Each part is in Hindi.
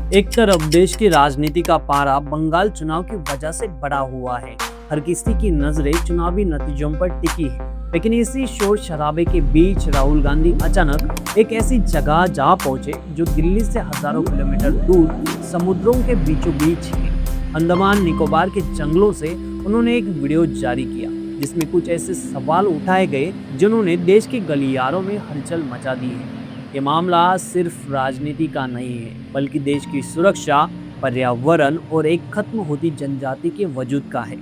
एक तरफ देश की राजनीति का पारा बंगाल चुनाव की वजह से बढ़ा हुआ है। हर किसी की नजरें चुनावी नतीजों पर टिकी है। लेकिन इसी शोर शराबे के बीच राहुल गांधी अचानक एक ऐसी जगह जा पहुंचे जो दिल्ली से हजारों किलोमीटर दूर समुद्रों के बीचों बीच है। अंडमान निकोबार के जंगलों से उन्होंने एक वीडियो जारी किया जिसमें कुछ ऐसे सवाल उठाए गए जिन्होंने देश के गलियारों में हलचल मचा दी है। ये मामला सिर्फ राजनीति का नहीं है बल्कि देश की सुरक्षा, पर्यावरण और एक खत्म होती जनजाति के वजूद का है।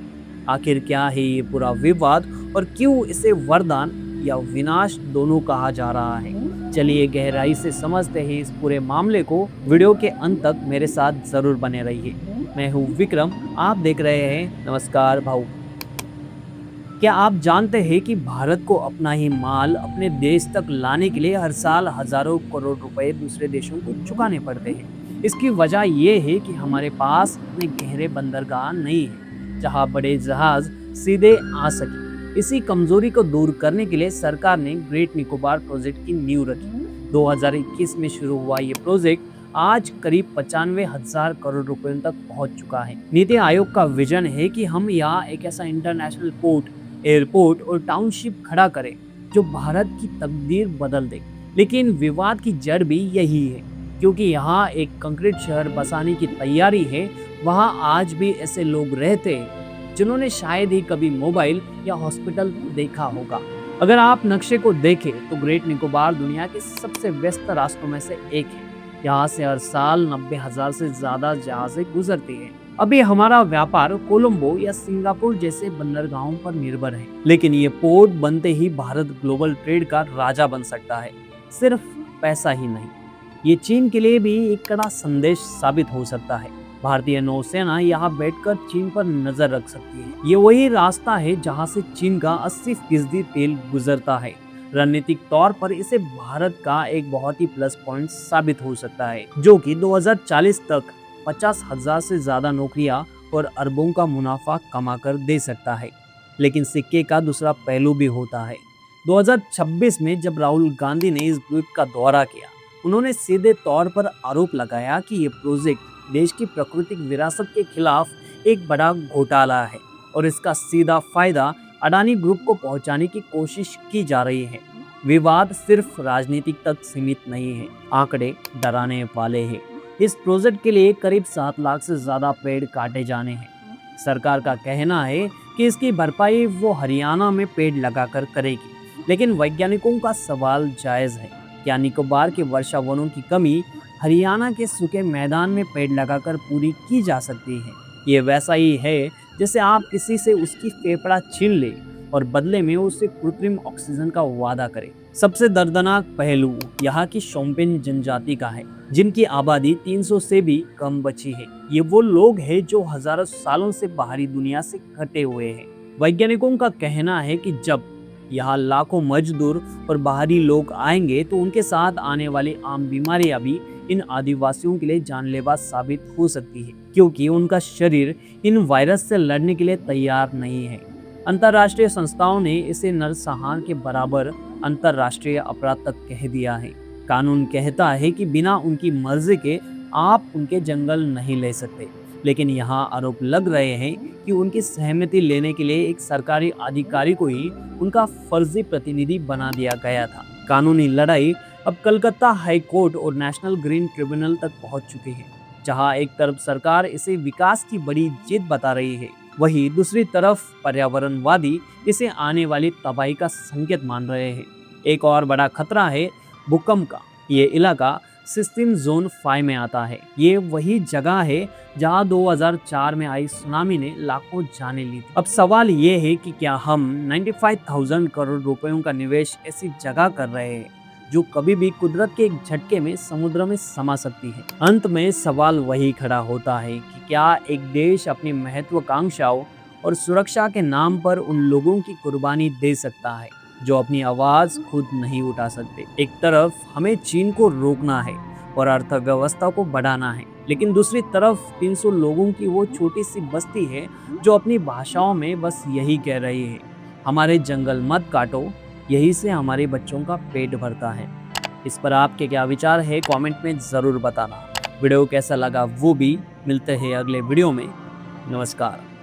आखिर क्या है ये पूरा विवाद और क्यों इसे वरदान या विनाश दोनों कहा जा रहा है? चलिए गहराई से समझते हैं इस पूरे मामले को। वीडियो के अंत तक मेरे साथ जरूर बने रहिए। मैं हूँ विक्रम, आप देख रहे हैं नमस्कार भाऊ। क्या आप जानते हैं कि भारत को अपना ही माल अपने देश तक लाने के लिए हर साल हजारों करोड़ रुपए दूसरे देशों को चुकाने पड़ते हैं? इसकी वजह यह है कि हमारे पास अपने गहरे बंदरगाह नहीं है जहां बड़े जहाज सीधे आ सके। इसी कमजोरी को दूर करने के लिए सरकार ने ग्रेट निकोबार प्रोजेक्ट की नींव रखी। 2021 में शुरू हुआ ये प्रोजेक्ट आज करीब 95,000 करोड़ रुपयों तक पहुंच चुका है। नीति आयोग का विजन है कि हम यहाँ एक ऐसा इंटरनेशनल पोर्ट, एयरपोर्ट और टाउनशिप खड़ा करें जो भारत की तकदीर बदल दे। लेकिन विवाद की जड़ भी यही है, क्योंकि यहाँ एक कंक्रीट शहर बसाने की तैयारी है। वहाँ आज भी ऐसे लोग रहते हैं जिन्होंने शायद ही कभी मोबाइल या हॉस्पिटल देखा होगा। अगर आप नक्शे को देखें तो ग्रेट निकोबार दुनिया के सबसे व्यस्त रास्तों में से एक है। यहाँ से हर साल 90,000 से ज्यादा जहाजें गुजरती हैं। अभी हमारा व्यापार कोलंबो या सिंगापुर जैसे बंदरगाहों पर निर्भर है, लेकिन ये पोर्ट बनते ही भारत ग्लोबल ट्रेड का राजा बन सकता है। सिर्फ पैसा ही नहीं, ये चीन के लिए भी एक कड़ा संदेश साबित हो सकता है। भारतीय नौसेना यहाँ बैठकर चीन पर नजर रख सकती है। ये वही रास्ता है जहाँ से चीन का 80% तेल गुजरता है। रणनीतिक तौर पर इसे भारत का एक बहुत ही प्लस पॉइंट साबित हो सकता है, जो कि 2040 तक 50,000 से ज्यादा नौकरियां और अरबों का मुनाफा कमाकर दे सकता है। लेकिन सिक्के का दूसरा पहलू भी होता है। 2026 में जब राहुल गांधी ने इस द्वीप का दौरा किया, उन्होंने सीधे तौर पर आरोप लगाया कि ये प्रोजेक्ट देश की प्राकृतिक विरासत के खिलाफ एक बड़ा घोटाला है और इसका सीधा फायदा अडानी ग्रुप को पहुंचाने की कोशिश की जा रही है। विवाद सिर्फ राजनीतिक तक सीमित नहीं है, आंकड़े डराने वाले हैं। इस प्रोजेक्ट के लिए करीब 7 लाख से ज्यादा पेड़ काटे जाने हैं। सरकार का कहना है कि इसकी भरपाई वो हरियाणा में पेड़ लगाकर करेगी, लेकिन वैज्ञानिकों का सवाल जायज है। क्या निकोबार के वर्षा वनों की कमी हरियाणा के सूखे मैदान में पेड़ लगाकर पूरी की जा सकती है? ये वैसा ही है जैसे आप किसी से उसकी फेफड़ा छीन ले और बदले में उससे कृत्रिम ऑक्सीजन का वादा करें। सबसे दर्दनाक पहलू यहाँ की शोम्पेन जनजाति का है, जिनकी आबादी 300 से भी कम बची है। ये वो लोग हैं जो हजारों सालों से बाहरी दुनिया से कटे हुए हैं। वैज्ञानिकों का कहना है कि जब यहाँ लाखों मजदूर और बाहरी लोग आएंगे तो उनके साथ आने वाली आम बीमारियां भी इन आदिवासियों के लिए जानलेवा साबित हो सकती है, क्योंकि उनका शरीर इन वायरस से लड़ने के लिए तैयार नहीं है। अंतर्राष्ट्रीय संस्थाओं ने इसे नरसंहार के बराबर अंतर्राष्ट्रीय अपराध तक कह दिया है। कानून कहता है कि बिना उनकी मर्जी के आप उनके जंगल नहीं ले सकते, लेकिन यहाँ आरोप लग रहे हैं कि उनकी सहमति लेने के लिए एक सरकारी अधिकारी को ही उनका फर्जी प्रतिनिधि बना दिया गया था। कानूनी लड़ाई अब कलकत्ता हाई कोर्ट और नेशनल ग्रीन ट्रिब्यूनल तक पहुंच चुकी है, जहां एक तरफ सरकार इसे विकास की बड़ी जीत बता रही है, वहीं दूसरी तरफ पर्यावरणवादी इसे आने वाली तबाही का संकेत मान रहे हैं। एक और बड़ा खतरा है भूकंप का। ये इलाका सिस्टीन जोन 5 में आता है। ये वही जगह है जहां 2004 में आई सुनामी ने लाखों जानें ली थी। अब सवाल ये है कि क्या हम 95,000 करोड़ रुपयों का निवेश ऐसी जगह कर रहे हैं जो कभी भी कुदरत के एक झटके में समुद्र में समा सकती है? अंत में सवाल वही खड़ा होता है कि क्या एक देश अपनी महत्वाकांक्षाओं और सुरक्षा के नाम पर उन लोगों की कुर्बानी दे सकता है जो अपनी आवाज खुद नहीं उठा सकते? एक तरफ हमें चीन को रोकना है और अर्थव्यवस्था को बढ़ाना है, लेकिन दूसरी तरफ 300 लोगों की वो छोटी सी बस्ती है जो अपनी भाषाओं में बस यही कह रही है, हमारे जंगल मत काटो, यही से हमारे बच्चों का पेट भरता है। इस पर आपके क्या विचार है, कमेंट में जरूर बताना। वीडियो कैसा लगा वो भी मिलते हैं अगले वीडियो में। नमस्कार।